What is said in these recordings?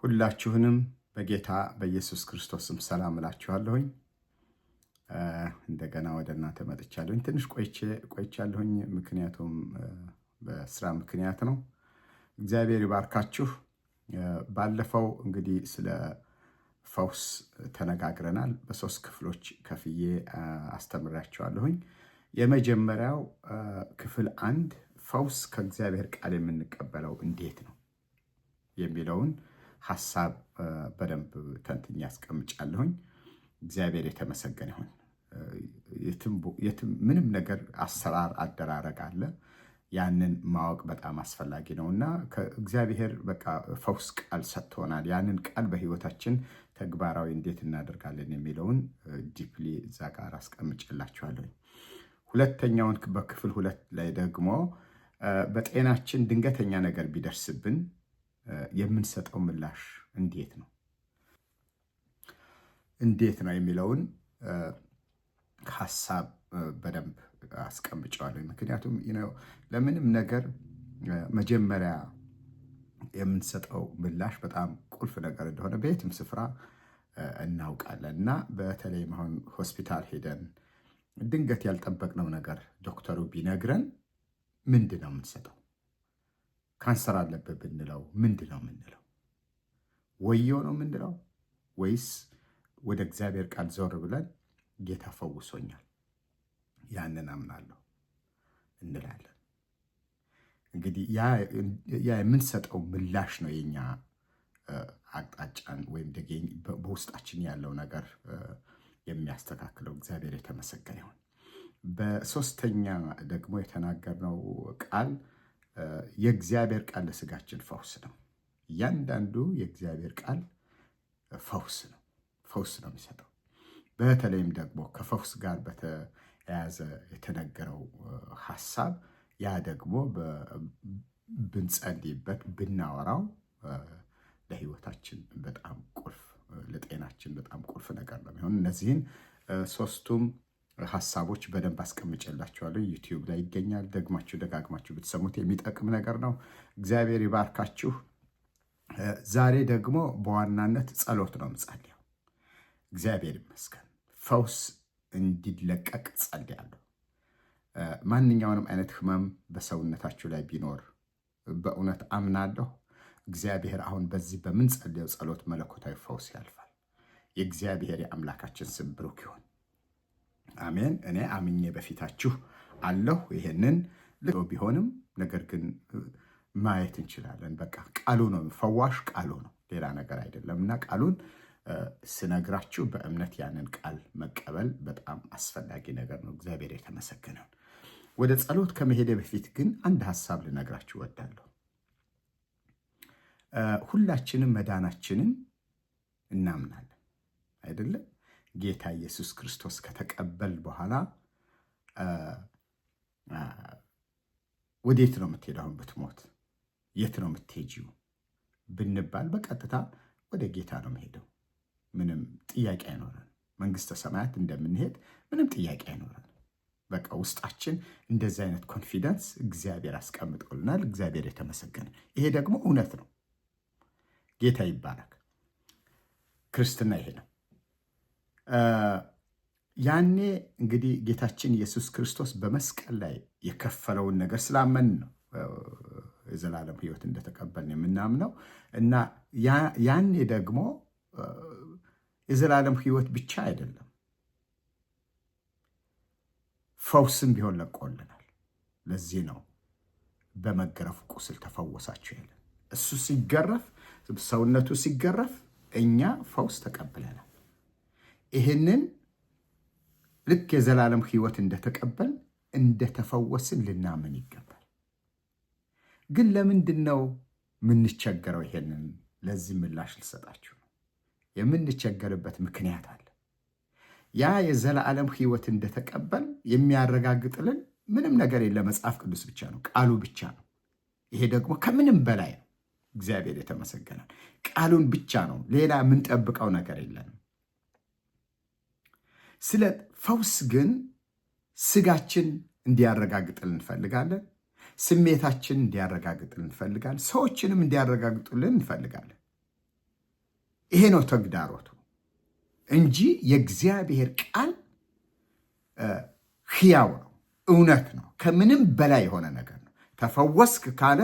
ሁላችሁንም በጌታ በኢየሱስ ክርስቶስም ሰላም እላችኋለሁኝ። እንደገና ወደ እናንተ መጥቻለሁኝ። ትንሽ ቆይቻለሁኝ፣ ምክንያቱም በስራ ምክንያት ነው። እግዚአብሔር ይባርካችሁ። ባለፈው እንግዲህ ስለ ፈውስ ተነጋግረናል። በሶስት ክፍሎች ከፍዬ አስተምራችኋለሁኝ። የመጀመሪያው ክፍል 1 ፈውስ ከእግዚአብሔር ቃል የምንቀበለው እንዴት ነው የሚለውን ሐሳብ በደንብ ተንትኜ አስቀምጫለሁኝ። እግዚአብሔር የተመሰገነ ይሁን። ምንም ነገር አሰራር አደራረግ አለ። ያንን ማወቅ በጣም አስፈላጊ ነውና ከእግዚአብሔር በቃ ፈውስ ቃል ሰጥቶናል። ያንን ቃል በህይወታችን ተግባራዊ እንዴት እናደርጋለን የሚለውን ዲፕሊ እዛ ጋር አስቀምጬላችኋለሁ። ሁለተኛውን በክፍል 2 ላይ ደግሞ በጤናችን ድንገተኛ ነገር ቢደርስብን የምንሰጠው ምላሽ እንዴት ነው የሚለውን ሐሳብ በደንብ አስቀምጨዋለሁ። ምክንያቱም ለምንም ነገር መጀመሪያ የምንሰጠው ምላሽ በጣም ቁልፍ ነገር እንደሆነ በየትም ስፍራ እናውቃለን። እና በተለይም አሁን ሆስፒታል ሄደን ድንገት ያልጠበቅነው ነገር ዶክተሩ ቢነግረን ምንድን ነው የምንሰጠው? ካንሰር አለበት ብንለው ምንድን ነው የምንለው? ወየው ነው የምንለው ወይስ ወደ እግዚአብሔር ቃል ዞር ብለን ጌታ ፈውሶኛል፣ ያንን አምናለሁ እንላለን? እንግዲህ ያ የምንሰጠው ምላሽ ነው የኛ አቅጣጫን ወይም በውስጣችን ያለው ነገር የሚያስተካክለው። እግዚአብሔር የተመሰገነ ይሁን። በሶስተኛ ደግሞ የተናገርነው ቃል የእግዚአብሔር ቃል ለስጋችን ፈውስ ነው። እያንዳንዱ የእግዚአብሔር ቃል ፈውስ ነው የሚሰጠው። በተለይም ደግሞ ከፈውስ ጋር በተያያዘ የተነገረው ሐሳብ ያ ደግሞ ብንጸልይበት ብናወራው ለሕይወታችን በጣም ቁልፍ፣ ለጤናችን በጣም ቁልፍ ነገር ነው የሚሆን። እነዚህን ሶስቱም ሐሳቦች በደንብ አስቀምጬላችኋለሁ። ዩቲዩብ ላይ ይገኛል። ደጋግማችሁ ብትሰሙት የሚጠቅም ነገር ነው። እግዚአብሔር ይባርካችሁ። ዛሬ ደግሞ በዋናነት ጸሎት ነው የምጸልየው። እግዚአብሔር ይመስገን ፈውስ እንዲለቀቅ ጸልያለሁ። ማንኛውንም አይነት ህመም በሰውነታችሁ ላይ ቢኖር በእውነት አምናለሁ እግዚአብሔር አሁን በዚህ በምንጸልየው ጸሎት መለኮታዊ ፈውስ ያልፋል። የእግዚአብሔር የአምላካችን ስም ብሩክ ይሁን። አሜን። እኔ አምኜ በፊታችሁ አለሁ። ይሄንን ቢሆንም ነገር ግን ማየት እንችላለን። በቃ ቃሉ ነው ፈዋሽ፣ ቃሉ ነው፣ ሌላ ነገር አይደለም። እና ቃሉን ስነግራችሁ በእምነት ያንን ቃል መቀበል በጣም አስፈላጊ ነገር ነው። እግዚአብሔር የተመሰገነ። ወደ ጸሎት ከመሄደ በፊት ግን አንድ ሐሳብ ልነግራችሁ እወዳለሁ። ሁላችንም መዳናችንን እናምናለን አይደለም? ጌታ ኢየሱስ ክርስቶስ ከተቀበል በኋላ ወዴት ነው የምትሄደው? ብትሞት የት ነው የምትሄጂው ብንባል በቀጥታ ወደ ጌታ ነው የምሄደው። ምንም ጥያቄ አይኖረን። መንግስተ ሰማያት እንደምንሄድ ምንም ጥያቄ አይኖረን። በቃ ውስጣችን እንደዚህ አይነት ኮንፊደንስ እግዚአብሔር አስቀምጦልናል። እግዚአብሔር የተመሰገነ። ይሄ ደግሞ እውነት ነው። ጌታ ይባረክ። ክርስትና ይሄ ነው። ያኔ እንግዲህ ጌታችን ኢየሱስ ክርስቶስ በመስቀል ላይ የከፈለውን ነገር ስላመን ነው የዘላለም ሕይወት እንደተቀበልን የምናምነው። እና ያኔ ደግሞ የዘላለም ሕይወት ብቻ አይደለም፣ ፈውስም ቢሆን ለቆልናል። ለዚህ ነው በመገረፉ ቁስል ተፈወሳችሁ ያለን። እሱ ሲገረፍ፣ ሰውነቱ ሲገረፍ እኛ ፈውስ ተቀብለናል። ይህንን ልክ የዘላለም ሕይወት እንደተቀበል እንደተፈወስን ልናምን ይገባል። ግን ለምንድን ነው የምንቸገረው? ይሄንን ለዚህ ምላሽ ልሰጣችሁ ነው። የምንቸገርበት ምክንያት አለ። ያ የዘላለም ሕይወት እንደተቀበል የሚያረጋግጥልን ምንም ነገር የለም፣ መጽሐፍ ቅዱስ ብቻ ነው፣ ቃሉ ብቻ ነው። ይሄ ደግሞ ከምንም በላይ ነው። እግዚአብሔር የተመሰገነ። ቃሉን ብቻ ነው፣ ሌላ የምንጠብቀው ነገር የለንም። ስለ ፈውስ ግን ስጋችን እንዲያረጋግጥልን እንፈልጋለን። ስሜታችን እንዲያረጋግጥልን እንፈልጋለን። ሰዎችንም እንዲያረጋግጡልን እንፈልጋለን። ይሄ ነው ተግዳሮቱ እንጂ የእግዚአብሔር ቃል ሕያው ነው፣ እውነት ነው፣ ከምንም በላይ የሆነ ነገር ነው። ተፈወስክ ካለ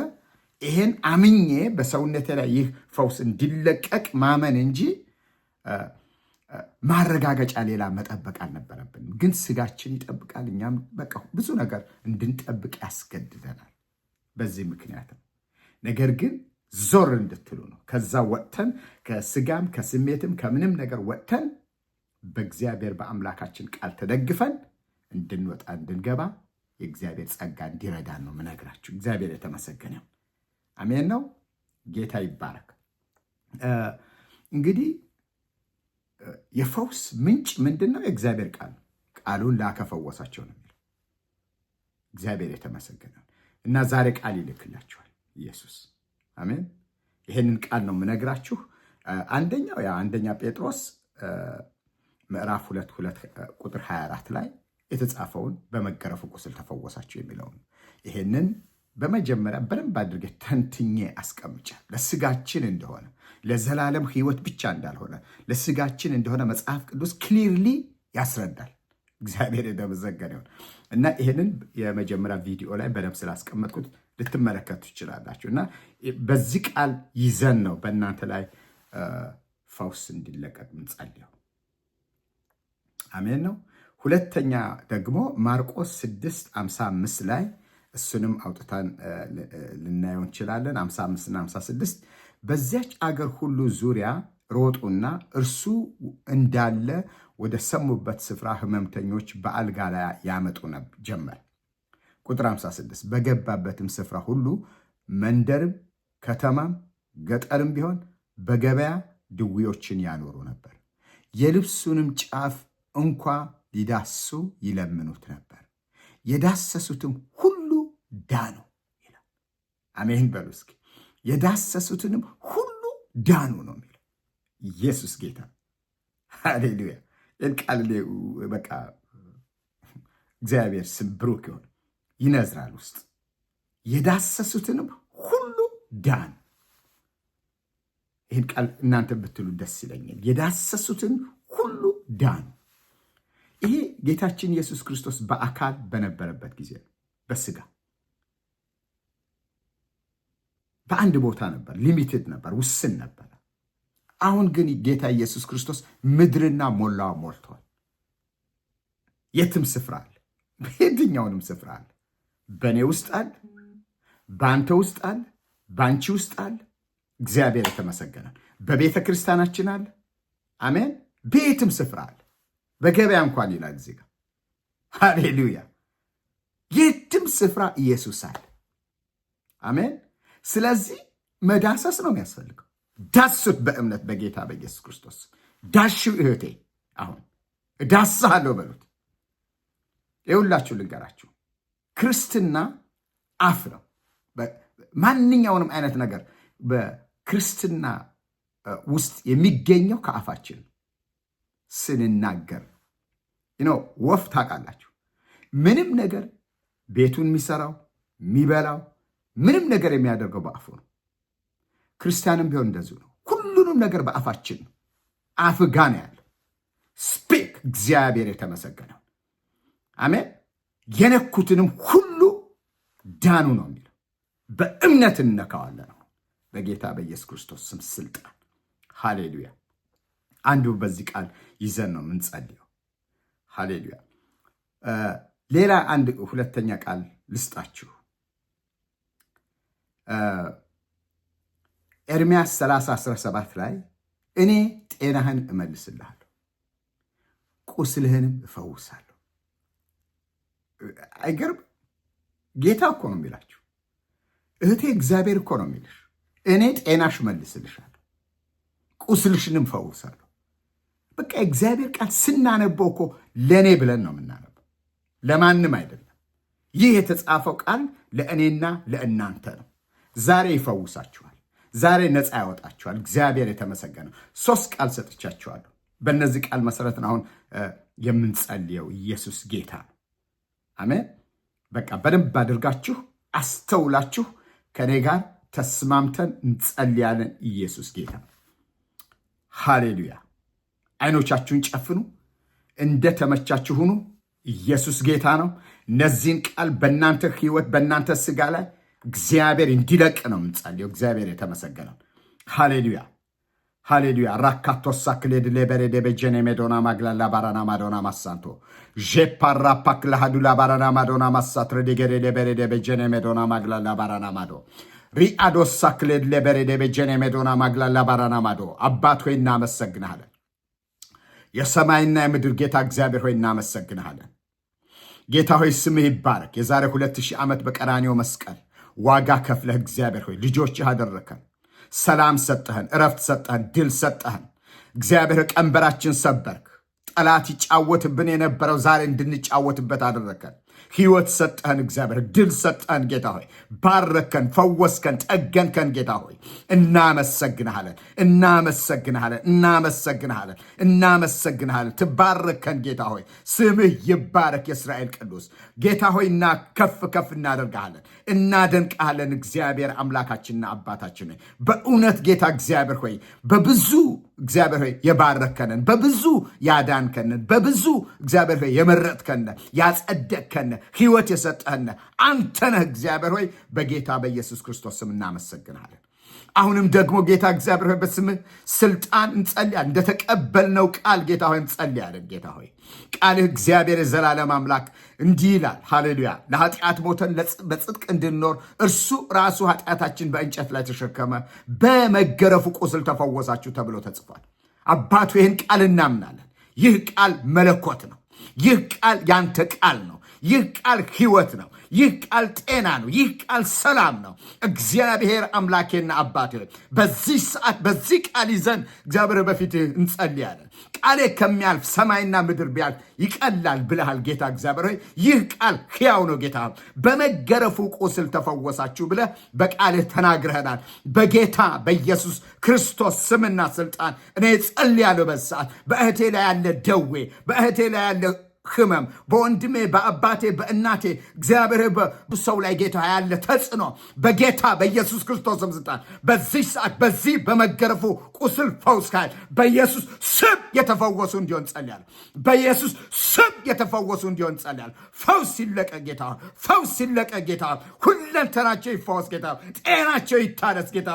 ይሄን አምኜ በሰውነቴ ላይ ይህ ፈውስ እንዲለቀቅ ማመን እንጂ ማረጋገጫ ሌላ መጠበቅ አልነበረብንም። ግን ስጋችን ይጠብቃል፣ እኛም በቃ ብዙ ነገር እንድንጠብቅ ያስገድደናል። በዚህ ምክንያት ነው። ነገር ግን ዞር እንድትሉ ነው። ከዛ ወጥተን ከስጋም ከስሜትም ከምንም ነገር ወጥተን በእግዚአብሔር በአምላካችን ቃል ተደግፈን እንድንወጣ እንድንገባ የእግዚአብሔር ጸጋ እንዲረዳን ነው ምነግራችሁ። እግዚአብሔር የተመሰገነው አሜን ነው። ጌታ ይባረክ። እንግዲህ የፈውስ ምንጭ ምንድን ነው? የእግዚአብሔር ቃል። ቃሉን ላከፈወሳቸው ነው የሚለው። እግዚአብሔር የተመሰገነው እና ዛሬ ቃል ይልክላችኋል ኢየሱስ። አሜን። ይሄንን ቃል ነው ምነግራችሁ። አንደኛው አንደኛ ጴጥሮስ ምዕራፍ 2 ቁጥር 24 ላይ የተጻፈውን በመገረፉ ቁስል ተፈወሳችሁ የሚለውን ይሄንን በመጀመሪያ በደንብ አድርጌ ተንትኜ አስቀምጫል። ለስጋችን እንደሆነ ለዘላለም ሕይወት ብቻ እንዳልሆነ ለስጋችን እንደሆነ መጽሐፍ ቅዱስ ክሊርሊ ያስረዳል። እግዚአብሔር የተመሰገነ ይሁን እና ይሄንን የመጀመሪያ ቪዲዮ ላይ በደንብ ስላስቀመጥኩት ልትመለከቱ ትችላላችሁ። እና በዚህ ቃል ይዘን ነው በእናንተ ላይ ፈውስ እንዲለቀቅ ምንጸልየው። አሜን ነው። ሁለተኛ ደግሞ ማርቆስ 6:55 ላይ እሱንም አውጥተን ልናየው እንችላለን። 55 እና 56 በዚያች አገር ሁሉ ዙሪያ ሮጡና እርሱ እንዳለ ወደ ሰሙበት ስፍራ ሕመምተኞች በአልጋ ላይ ያመጡ ጀመር። ቁጥር 56 በገባበትም ስፍራ ሁሉ መንደርም ከተማም ገጠርም ቢሆን በገበያ ድውዮችን ያኖሩ ነበር። የልብሱንም ጫፍ እንኳ ሊዳሱ ይለምኑት ነበር። የዳሰሱትም ሁሉ ዳኑ ይላል። አሜን በሉ እስኪ። የዳሰሱትንም ሁሉ ዳኑ ነው የሚለው። ኢየሱስ ጌታ፣ ሃሌሉያ። ቃል በቃ እግዚአብሔር ስም ብሩክ ይሆን። ይነዝራል ውስጥ የዳሰሱትንም ሁሉ ዳኑ። ይህን ቃል እናንተ ብትሉ ደስ ይለኛል። የዳሰሱትን ሁሉ ዳኑ። ይሄ ጌታችን ኢየሱስ ክርስቶስ በአካል በነበረበት ጊዜ በስጋ በአንድ ቦታ ነበር፣ ሊሚትድ ነበር፣ ውስን ነበር። አሁን ግን ጌታ ኢየሱስ ክርስቶስ ምድርና ሞላዋ ሞልቷል። የትም ስፍራ አለ፣ በየትኛውንም ስፍራ አለ። በእኔ ውስጥ አለ፣ በአንተ ውስጥ አለ፣ በአንቺ ውስጥ አለ። እግዚአብሔር የተመሰገነ። በቤተ ክርስቲያናችን አለ። አሜን። በየትም ስፍራ አለ። በገበያ እንኳን ይላል እዚህ ጋር። ሃሌሉያ። የትም ስፍራ ኢየሱስ አለ። አሜን። ስለዚህ መዳሰስ ነው የሚያስፈልገው። ዳሱት በእምነት በጌታ በኢየሱስ ክርስቶስ። ዳሽው እህቴ፣ አሁን እዳስሃለሁ በሉት። ይኸውላችሁ ልንገራችሁ፣ ክርስትና አፍ ነው። ማንኛውንም አይነት ነገር በክርስትና ውስጥ የሚገኘው ከአፋችን ስንናገር ነው። ወፍ ታውቃላችሁ፣ ምንም ነገር ቤቱን የሚሰራው የሚበላው ምንም ነገር የሚያደርገው በአፉ ነው። ክርስቲያንም ቢሆን እንደዚሁ ነው። ሁሉንም ነገር በአፋችን ነው። አፍ ጋ ነው ያለው። ስፒክ። እግዚአብሔር የተመሰገነው አሜን። የነኩትንም ሁሉ ዳኑ ነው የሚለው። በእምነት እነካዋለን በጌታ በኢየሱስ ክርስቶስ ስም ስልጣን። ሃሌሉያ። አንዱ በዚህ ቃል ይዘን ነው የምንጸልየው። ሃሌሉያ። ሌላ አንድ ሁለተኛ ቃል ልስጣችሁ። ኤርምያስ 30:17 ላይ እኔ ጤናህን እመልስልሃለሁ፣ ቁስልህንም እፈውሳለሁ። አይገርም? ጌታ እኮ ነው የሚላችሁ እህቴ፣ እግዚአብሔር እኮ ነው የሚልሽ። እኔ ጤናሽ እመልስልሻለሁ፣ ቁስልሽንም እፈውሳለሁ። በቃ እግዚአብሔር ቃል ስናነበው እኮ ለእኔ ብለን ነው የምናነበው፣ ለማንም አይደለም። ይህ የተጻፈው ቃል ለእኔና ለእናንተ ነው። ዛሬ ይፈውሳችኋል። ዛሬ ነፃ ያወጣችኋል። እግዚአብሔር የተመሰገነው። 3 ቃል ሰጥቻችኋለሁ። በእነዚህ ቃል መሰረት አሁን የምንጸልየው ኢየሱስ ጌታ ነው። አሜን። በቃ በደንብ አድርጋችሁ አስተውላችሁ ከኔ ጋር ተስማምተን እንጸልያለን። ኢየሱስ ጌታ ነው። ሃሌሉያ። አይኖቻችሁን ጨፍኑ፣ እንደተመቻችሁ ሁኑ። ኢየሱስ ጌታ ነው። እነዚህን ቃል በእናንተ ህይወት በእናንተ ስጋ ላይ እግዚአብሔር እንዲለቅ ነው የምንጸልየው። እግዚአብሔር የተመሰገነው። ሃሌሉያ ሃሌሉያ። ራካቶሳ ክሌድ ሌበሬዴ በጀኔ ሜዶና ማግላላ ባራና ማዶና ማሳንቶ ጄፓራ ፓክላ ሀዱላ ባራና ማዶና ማሳት ረዲገሬ ሌበሬዴ በጀኔ ሜዶና ማግላላ ባራና ማዶ ሪአዶሳ ክሌድ ሌበሬዴ በጀኔ ሜዶና ማግላላ ባራና ማዶ። አባት ሆይ እናመሰግንሃለን። የሰማይና የምድር ጌታ እግዚአብሔር ሆይ እናመሰግንሃለን። ጌታ ሆይ ስምህ ይባረክ። የዛሬ 2000 ዓመት በቀራንዮ መስቀል ዋጋ ከፍለህ እግዚአብሔር ሆይ ልጆችህ አደረከን። ሰላም ሰጠህን፣ እረፍት ሰጠህን፣ ድል ሰጠህን። እግዚአብሔር ቀንበራችን ሰበርክ። ጠላት ይጫወትብን የነበረው ዛሬ እንድንጫወትበት አደረከን። ሕይወት ሰጠህን እግዚአብሔር፣ ድል ሰጠህን ጌታ ሆይ። ባረከን፣ ፈወስከን፣ ጠገንከን ጌታ ሆይ። እናመሰግንሃለን፣ እናመሰግንሃለን፣ እናመሰግንሃለን፣ እናመሰግንሃለን። ትባረከን ጌታ ሆይ። ስምህ ይባረክ የእስራኤል ቅዱስ ጌታ ሆይ። እና ከፍ ከፍ እናደርግሃለን፣ እናደንቅሃለን። እግዚአብሔር አምላካችንና አባታችን ሆይ በእውነት ጌታ እግዚአብሔር ሆይ በብዙ እግዚአብሔር ሆይ የባረከንን፣ በብዙ ያዳንከንን፣ በብዙ እግዚአብሔር ሆይ የመረጥከን፣ ያጸደቅከን፣ ሕይወት የሰጠህን አንተ ነህ እግዚአብሔር ሆይ። በጌታ በኢየሱስ ክርስቶስ ስም እናመሰግናለን። አሁንም ደግሞ ጌታ እግዚአብሔር ሆይ በስምህ ስልጣን እንጸልያለን። እንደተቀበልነው ቃል ጌታ ሆይ እንጸልያለን። ጌታ ሆይ ቃልህ እግዚአብሔር የዘላለም አምላክ እንዲህ ይላል። ሃሌሉያ። ለኃጢአት ሞተን በጽድቅ እንድንኖር እርሱ ራሱ ኃጢአታችን በእንጨት ላይ ተሸከመ፣ በመገረፉ ቁስል ተፈወሳችሁ ተብሎ ተጽፏል። አባቱ ይህን ቃል እናምናለን። ይህ ቃል መለኮት ነው። ይህ ቃል ያንተ ቃል ነው። ይህ ቃል ሕይወት ነው። ይህ ቃል ጤና ነው። ይህ ቃል ሰላም ነው። እግዚአብሔር አምላኬና አባቴ በዚህ ሰዓት በዚህ ቃል ይዘን እግዚአብሔር በፊትህ እንጸልያለን። ቃሌ ከሚያልፍ ሰማይና ምድር ቢያልፍ ይቀላል ብለሃል ጌታ እግዚአብሔር ሆይ። ይህ ቃል ሕያው ነው ጌታ። በመገረፉ ቁስል ተፈወሳችሁ ብለህ በቃልህ ተናግረህናል። በጌታ በኢየሱስ ክርስቶስ ስምና ስልጣን እኔ ጸልያለሁ። በዚህ ሰዓት በእህቴ ላይ ያለ ደዌ፣ በእህቴ ላይ ያለ ህመም፣ በወንድሜ በአባቴ በእናቴ እግዚአብሔር በሰው ላይ ጌታ ያለ ተጽዕኖ በጌታ በኢየሱስ ክርስቶስ ስልጣን በዚህ ሰዓት በዚህ በመገረፉ ቁስል ፈውስ ካል በኢየሱስ ስም የተፈወሱ እንዲሆን ጸልያለሁ። በኢየሱስ ስም የተፈወሱ እንዲሆን ጸልያለሁ። ፈውስ ይለቀ ጌታ፣ ፈውስ ይለቀ ጌታ። ሁለንተናቸው ይፈወስ ጌታ። ጤናቸው ይታደስ ጌታ።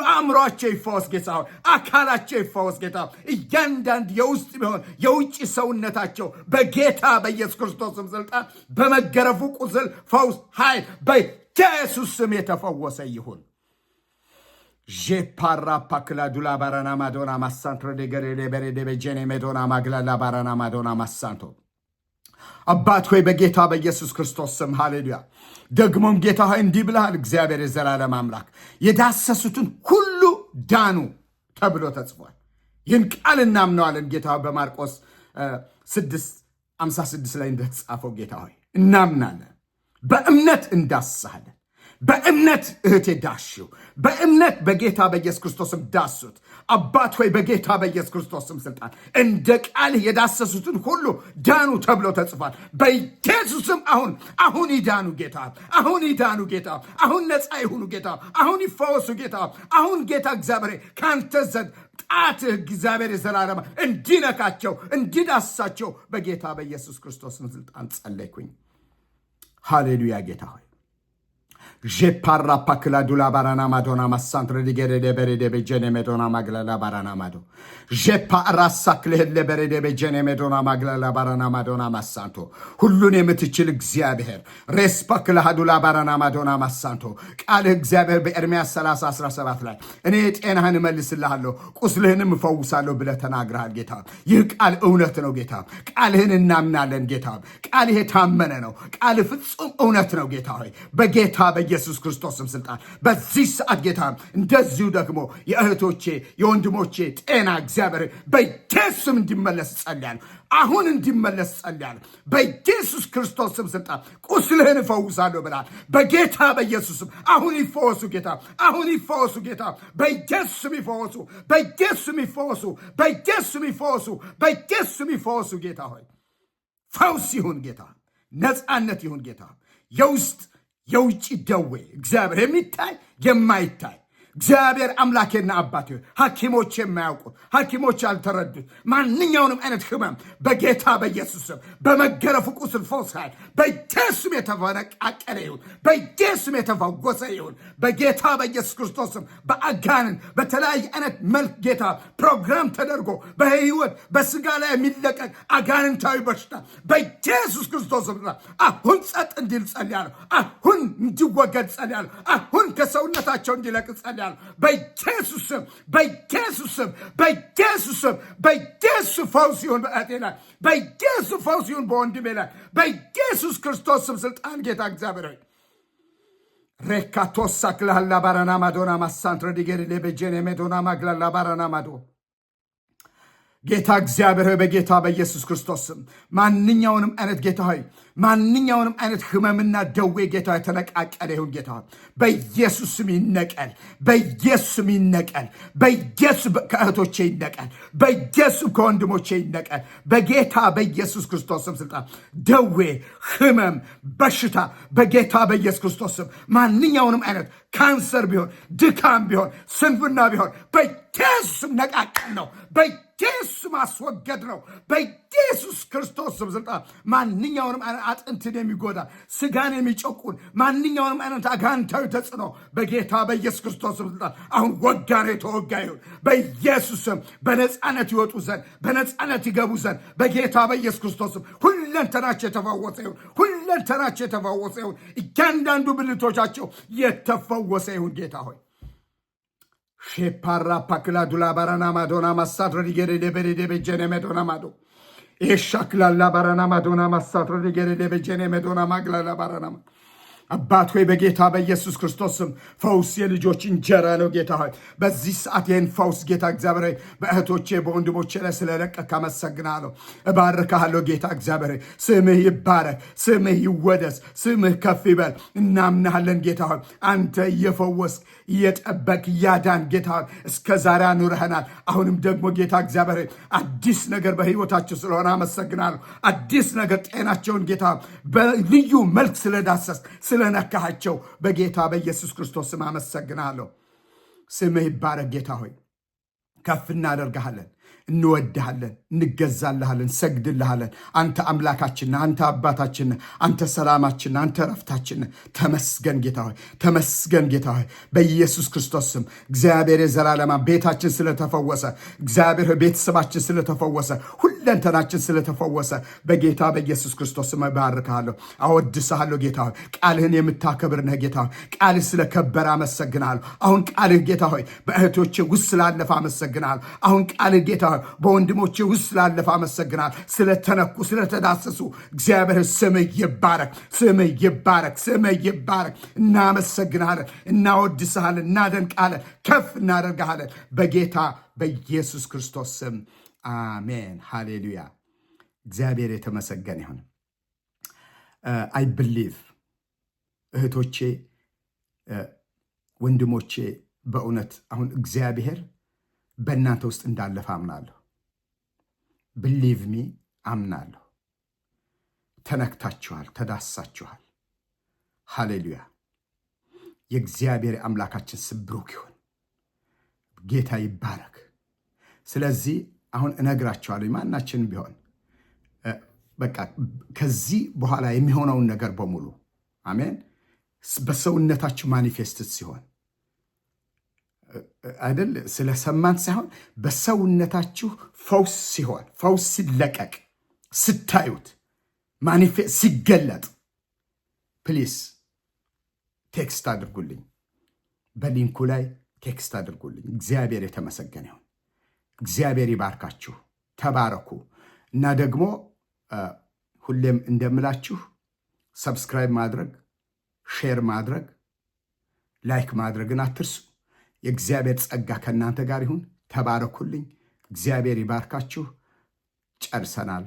አእምሯቸው ይፈወስ ጌታ። አካላቸው ይፈወስ ጌታ። እያንዳንድ የውስጥ ቢሆን የውጭ ሰውነታቸው በጌታ በኢየሱስ ክርስቶስ ስልጣን በመገረፉ ቁስል ፈውስ ኃይል በኢየሱስ ስም የተፈወሰ ይሁን። ጄፓራ ፓክላ ዱላ ባራና ማዶና ማሳንትሮ ደገሬ በሬዴ በጀኔ ሜዶና ማግላላ ባራና ማዶና ማሳንቶ አባት ሆይ በጌታ በኢየሱስ ክርስቶስ ስም ሃሌሉያ። ደግሞም ጌታ ሆይ እንዲህ ብለሃል። እግዚአብሔር የዘላለም አምላክ የዳሰሱትን ሁሉ ዳኑ ተብሎ ተጽፏል። ይህን ቃል እናምነዋለን ጌታ በማርቆስ 6:56 ላይ እንደተጻፈው ጌታ ሆይ እናምናለን። በእምነት እንዳስሳለን። በእምነት እህቴ ዳሽው፣ በእምነት በጌታ በኢየሱስ ክርስቶስም ዳሱት። አባት ሆይ በጌታ በኢየሱስ ክርስቶስም ስልጣን እንደ ቃልህ የዳሰሱትን ሁሉ ዳኑ ተብሎ ተጽፏል። በኢየሱስም አሁን ይዳኑ ጌታ፣ አሁን ይዳኑ ጌታ፣ አሁን ነፃ ይሁኑ ጌታ፣ አሁን ይፈወሱ ጌታ። አሁን ጌታ እግዚአብሔር ከአንተ ዘንድ ጣትህ እግዚአብሔር የዘላለም እንዲነካቸው እንዲዳሳቸው በጌታ በኢየሱስ ክርስቶስም ስልጣን ጸለይኩኝ። ሃሌሉያ ጌታ ሆይ ጄፓራ ፓክላ ዱላ ባራና ማዶና ማሳንትረ ዲገሬ በሬዴ በጀኔ ሜዶና ማግላላ ባራና ማዶ ጄፓ ራሳክልህ ለበሬዴ በጀኔ ሜዶና ማግላላ ባራና ማዶና ማሳንቶ ሁሉን የምትችል እግዚአብሔር ሬስፓክላ ዱላ ባራና ማዶና ማሳንቶ ቃልህ እግዚአብሔር በኤርምያስ 30:17 ላይ እኔ ጤናህን እመልስልሃለሁ ቁስልህንም እፈውሳለሁ ብለህ ተናግረሃል ጌታ። ይህ ቃል እውነት ነው ጌታ። ቃልህን እናምናለን ጌታ። ቃልህ የታመነ ነው። ቃልህ ፍጹም እውነት ነው ጌታ ሆይ በጌታ በኢየሱስ ክርስቶስም ስልጣን በዚህ ሰዓት ጌታ እንደዚሁ ደግሞ የእህቶቼ የወንድሞቼ ጤና እግዚአብሔር በኢየሱስም እንዲመለስ ጸልያለሁ። አሁን እንዲመለስ ጸልያለሁ። በኢየሱስ ክርስቶስም ስልጣን ቁስልህን እፈውሳለሁ ብለሃል። በጌታ በኢየሱስም አሁን ይፈወሱ ጌታ፣ አሁን ይፈወሱ ጌታ። በኢየሱስም ይፈወሱ፣ በኢየሱስም ይፈወሱ፣ በኢየሱስም ይፈወሱ፣ በኢየሱስም ይፈወሱ ጌታ ሆይ ፈውስ ይሁን ጌታ፣ ነፃነት ይሁን ጌታ። የውስጥ የውጭ ደዌ እግዚአብሔር የሚታይ የማይታይ እግዚአብሔር አምላኬና አባቴ ሐኪሞች የማያውቁት ሐኪሞች ያልተረዱት ማንኛውንም አይነት ህመም በጌታ በኢየሱስ ስም በመገረፉ ቁስል ፈውስ ኃይል በኢየሱስም የተፈነቃቀለ ይሁን፣ በኢየሱስም የተፈወሰ ይሁን። በጌታ በኢየሱስ ክርስቶስ ስም በአጋንን በተለያየ አይነት መልክ ጌታ ፕሮግራም ተደርጎ በህይወት በስጋ ላይ የሚለቀቅ አጋንንታዊ በሽታ በኢየሱስ ክርስቶስ ስም አሁን ጸጥ እንዲል ጸልያለሁ። አሁን እንዲወገድ ጸልያለሁ። አሁን ከሰውነታቸው እንዲለቅ ጸልያለሁ። በኢየሱስ ስም በኢየሱስ ስም በኢየሱስ ስም በኢየሱስ ፈውስ ይሁን በእቴ ላይ፣ በኢየሱስ ፈውስ ይሁን በወንድሜ ላይ፣ በኢየሱስ ክርስቶስ ስም ስልጣን ጌታ እግዚአብሔር ሆይ ሬካቶሳ ክላላ ባራና ማዶና ማሳንትረ ዲገሪ ለበጀኔ ሜዶና ማግላላ ባራና ማዶ ጌታ እግዚአብሔር ሆይ በጌታ በኢየሱስ ክርስቶስ ስም ማንኛውንም አይነት ጌታ ሆይ ማንኛውንም አይነት ህመምና ደዌ ጌታ የተነቃቀለ ይሁን። ጌታ በኢየሱስ ስም ይነቀል፣ በኢየሱስ ስም ይነቀል፣ በኢየሱስ ከእህቶቼ ይነቀል፣ በኢየሱስ ከወንድሞቼ ይነቀል። በጌታ በኢየሱስ ክርስቶስ ስም ስልጣን ደዌ፣ ህመም፣ በሽታ በጌታ በኢየሱስ ክርስቶስ ስም ማንኛውንም አይነት ካንሰር ቢሆን ድካም ቢሆን ስንፍና ቢሆን በኢየሱስ ስም ነቃቀል ነው። በኢየሱስ ማስወገድ ነው። በኢየሱስ ክርስቶስ ስም ስልጣን ማንኛውንም አጥንትን የሚጎዳ ስጋን የሚጨቁን ማንኛውንም አይነት አጋንንታዊ ተጽዕኖ በጌታ በኢየሱስ ክርስቶስ ስም ስልጣን አሁን ወጋ ነው፣ የተወጋ ይሁን። በኢየሱስ ስም በነፃነት ይወጡ ዘንድ በነፃነት ይገቡ ዘንድ በጌታ በኢየሱስ ክርስቶስ ስም ሁለንተናቸው የተፈወሰ ይሁን። ሁለንተናቸው የተፈወሰ ይሁን። እያንዳንዱ ብልቶቻቸው የተፈወሰ ይሁን። ጌታ ሆይ ሼፓራ ፓክላ ዱላ ባራና ማዶና ማሳድረ ዲገሬ ደበሬ በጀኔ ሜዶና ማዶ ኤሻክላላ ባራና ማዶና ማሳድረ ዲገሬ ደበጀኔ ሜዶና ማግላላ ባራና አባት ሆይ በጌታ በኢየሱስ ክርስቶስ ስም ፈውስ የልጆች እንጀራ ነው። ጌታ ሆይ በዚህ ሰዓት ይህን ፈውስ ጌታ እግዚአብሔር በእህቶቼ በወንድሞቼ ላይ ስለለቀቅ አመሰግናለሁ፣ እባርካለሁ። ጌታ እግዚአብሔር ስምህ ይባረክ፣ ስምህ ይወደስ፣ ስምህ ከፍ ይበል። እናምናሃለን ጌታ ሆይ አንተ እየፈወስክ እየጠበቅ እያዳን ጌታ ሆይ እስከ ዛሬ አኑረህናል። አሁንም ደግሞ ጌታ እግዚአብሔር አዲስ ነገር በህይወታቸው ስለሆነ አመሰግናለሁ። አዲስ ነገር ጤናቸውን ጌታ በልዩ መልክ ስለዳሰስ ስለነካሃቸው በጌታ በኢየሱስ ክርስቶስ ስም አመሰግናለሁ። ስምህ ይባረክ ጌታ ሆይ ከፍ እናደርግሃለን፣ እንወድሃለን፣ እንገዛልሃለን፣ ሰግድልሃለን። አንተ አምላካችን፣ አንተ አባታችን፣ አንተ ሰላማችን፣ አንተ ረፍታችን። ተመስገን ጌታ ሆይ ተመስገን ጌታ ሆይ በኢየሱስ ክርስቶስ ስም እግዚአብሔር የዘላለማ ቤታችን ስለተፈወሰ፣ እግዚአብሔር ቤተሰባችን ስለተፈወሰ፣ ሁለንተናችን ስለተፈወሰ በጌታ በኢየሱስ ክርስቶስ ስም እባርክሃለሁ፣ አወድስሃለሁ። ጌታ ሆይ ቃልህን የምታከብር ነህ ጌታ ሆይ ቃልህ ስለከበረ አመሰግናለሁ። አሁን ቃልህ ጌታ ሆይ በእህቶቼ ውስጥ ስላለፈ አመሰግናለሁ። አሁን ቃልህ ጌታ ሆይ በወንድሞቼ ውስጥ ስላለፈ አመሰግናለሁ። ስለተነኩ ስለተዳሰሱ እግዚአብሔር ስምህ ይባረክ፣ ስምህ ይባረክ፣ ስምህ ይባረክ። እናመሰግናለን፣ እናወድስሃለን፣ እናደንቃለን፣ ከፍ እናደርግሃለን በጌታ በኢየሱስ ክርስቶስ ስም አሜን። ሃሌሉያ። እግዚአብሔር የተመሰገነ ይሁን። አይ ብሊቭ እህቶቼ ወንድሞቼ በእውነት አሁን እግዚአብሔር በእናንተ ውስጥ እንዳለፈ አምናለሁ። ብሊቭ ሚ አምናለሁ። ተነክታችኋል፣ ተዳሳችኋል። ሃሌሉያ። የእግዚአብሔር አምላካችን ስም ብሩክ ይሁን። ጌታ ይባረክ። ስለዚህ አሁን እነግራችኋለሁ ማናችን ቢሆን በቃ ከዚህ በኋላ የሚሆነውን ነገር በሙሉ አሜን በሰውነታችሁ ማኒፌስትት ሲሆን አይደል ስለሰማን ሳይሆን በሰውነታችሁ ፈውስ ሲሆን ፈውስ ሲለቀቅ ስታዩት ማኒፌስት ሲገለጥ ፕሊስ ቴክስት አድርጉልኝ፣ በሊንኩ ላይ ቴክስት አድርጉልኝ። እግዚአብሔር የተመሰገነ ይሁን። እግዚአብሔር ይባርካችሁ፣ ተባረኩ። እና ደግሞ ሁሌም እንደምላችሁ ሰብስክራይብ ማድረግ፣ ሼር ማድረግ፣ ላይክ ማድረግን አትርሱ። የእግዚአብሔር ጸጋ ከእናንተ ጋር ይሁን። ተባረኩልኝ። እግዚአብሔር ይባርካችሁ። ጨርሰናል።